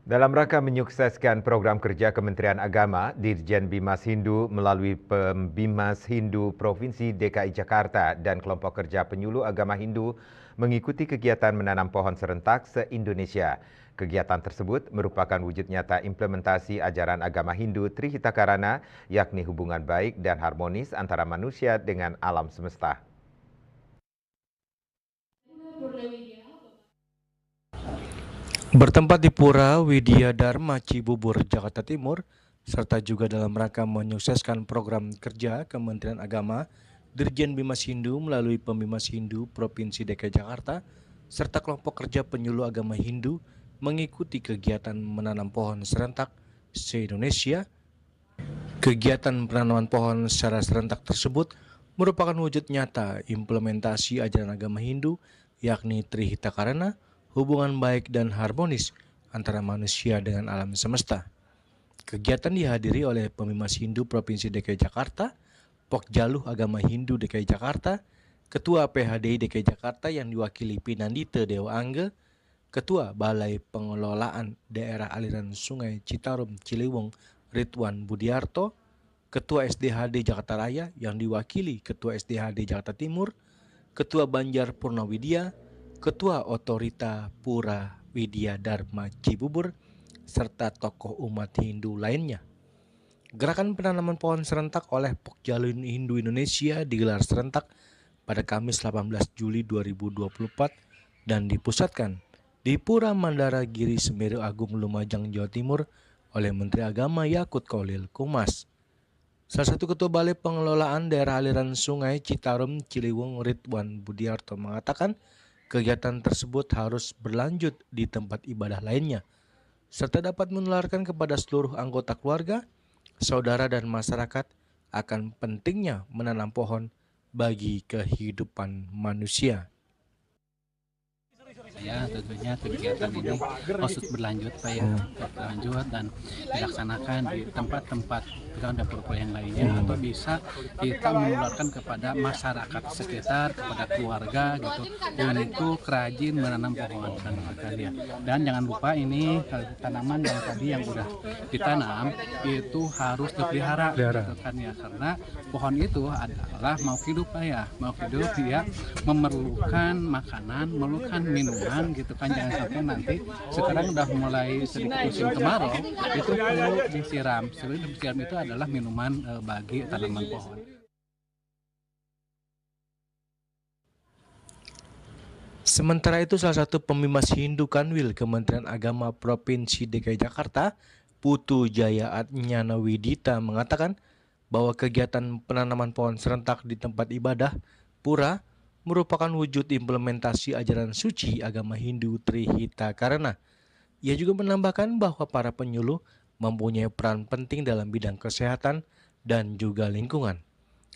Dalam rangka menyukseskan program kerja Kementerian Agama, Dirjen Bimas Hindu melalui Pembimas Hindu Provinsi DKI Jakarta dan kelompok kerja penyuluh agama Hindu mengikuti kegiatan menanam pohon serentak se-Indonesia. Kegiatan tersebut merupakan wujud nyata implementasi ajaran agama Hindu Trihitakarana, yakni hubungan baik dan harmonis antara manusia dengan alam semesta. Bertempat di Pura Widya Dharma Cibubur, Jakarta Timur, serta juga dalam rangka menyukseskan program kerja Kementerian Agama, Dirjen Bimas Hindu melalui Pembimas Hindu Provinsi DKI Jakarta, serta kelompok kerja penyuluh agama Hindu mengikuti kegiatan menanam pohon serentak se-Indonesia. Kegiatan penanaman pohon secara serentak tersebut merupakan wujud nyata implementasi ajaran agama Hindu, yakni Trihitakarana, hubungan baik dan harmonis antara manusia dengan alam semesta. Kegiatan dihadiri oleh Pembimas Hindu Provinsi DKI Jakarta, Pokjaluh Agama Hindu DKI Jakarta, Ketua PHDI DKI Jakarta yang diwakili Pinandita Dewa Angga, Ketua Balai Pengelolaan Daerah Aliran Sungai Citarum Ciliwung Ridwan Budiarto, Ketua SDHD Jakarta Raya yang diwakili Ketua SDHD Jakarta Timur, Ketua Banjar Purnawidya, Ketua Otorita Pura Widya Dharma Cibubur, serta tokoh umat Hindu lainnya. Gerakan penanaman pohon serentak oleh Pokjaluh Hindu Indonesia digelar serentak pada Kamis 18 Juli 2024 dan dipusatkan di Pura Mandara Giri Semeru Agung Lumajang, Jawa Timur oleh Menteri Agama Yakut Khalil Qumas. Salah satu Ketua Balai Pengelolaan Daerah Aliran Sungai Citarum Ciliwung Ridwan Budiarto mengatakan kegiatan tersebut harus berlanjut di tempat ibadah lainnya, serta dapat menularkan kepada seluruh anggota keluarga, saudara dan masyarakat akan pentingnya menanam pohon bagi kehidupan manusia. Ya, tentunya kegiatan ini harus berlanjut Pak ya, berlanjut dan dilaksanakan di tempat-tempat dapur yang lainnya atau bisa kita menularkan kepada masyarakat sekitar, kepada keluarga gitu untuk rajin menanam pohon dan jangan lupa ini tanaman yang tadi yang udah ditanam itu harus dipelihara gitu kan ya, karena pohon itu adalah makhluk hidup Pak ya, makhluk hidup dia memerlukan makanan, memerlukan minuman gitu kan, jangan sampai nanti sekarang udah mulai sedikit musim kemarau itu perlu disiram. Sebenarnya disiram itu adalah minuman bagi tanaman pohon. Sementara itu, salah satu Pembimas Hindu Kanwil Kementerian Agama Provinsi DKI Jakarta, Putu Jaya Adnyana Widita mengatakan bahwa kegiatan penanaman pohon serentak di tempat ibadah pura merupakan wujud implementasi ajaran suci agama Hindu Trihitakarana. Ia juga menambahkan bahwa para penyuluh mempunyai peran penting dalam bidang kesehatan dan juga lingkungan,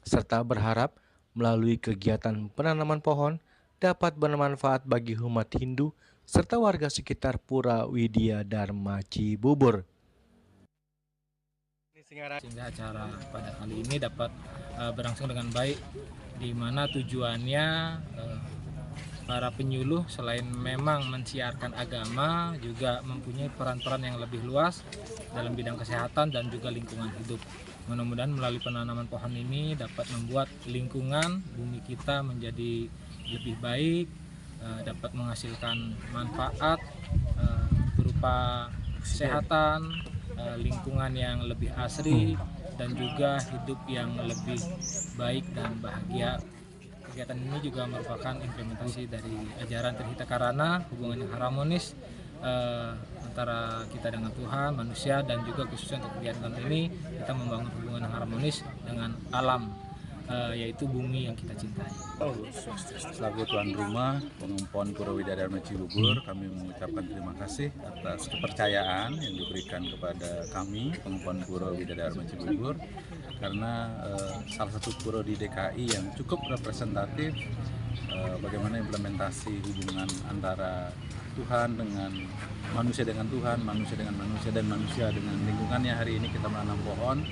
serta berharap melalui kegiatan penanaman pohon dapat bermanfaat bagi umat Hindu serta warga sekitar Pura Widya Dharma Cibubur. Sehingga acara pada kali ini dapat berlangsung dengan baik, di mana tujuannya para penyuluh selain memang mensiarkan agama juga mempunyai peran-peran yang lebih luas dalam bidang kesehatan dan juga lingkungan hidup. Mudah-mudahan melalui penanaman pohon ini dapat membuat lingkungan bumi kita menjadi lebih baik, dapat menghasilkan manfaat berupa kesehatan, lingkungan yang lebih asri, dan juga hidup yang lebih baik dan bahagia. Kegiatan ini juga merupakan implementasi dari ajaran Trihitakarana, hubungan yang harmonis antara kita dengan Tuhan, manusia, dan juga khususnya untuk kegiatan ini kita membangun hubungan yang harmonis dengan alam, yaitu bumi yang kita cintai. Selaku tuan rumah pengempuan Pura Widya Dharma Cibubur, kami mengucapkan terima kasih atas kepercayaan yang diberikan kepada kami pengempuan Pura Widya Dharma Cibubur, karena salah satu pura di DKI yang cukup representatif bagaimana implementasi hubungan antara Tuhan dengan Tuhan, manusia dengan manusia, dan manusia dengan lingkungannya. Hari ini kita menanam pohon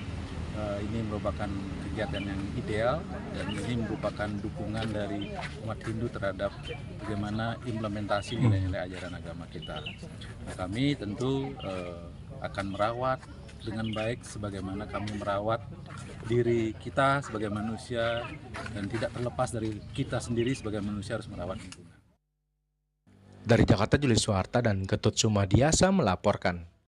ini merupakan kegiatan yang ideal dan ini merupakan dukungan dari umat Hindu terhadap bagaimana implementasi nilai-nilai ajaran agama kita. Nah, kami tentu akan merawat dengan baik sebagaimana kami merawat diri kita sebagai manusia dan tidak terlepas dari kita sendiri sebagai manusia harus merawat lingkungan. Dari Jakarta, Julius Suharta dan Ketut Sumadiasa melaporkan.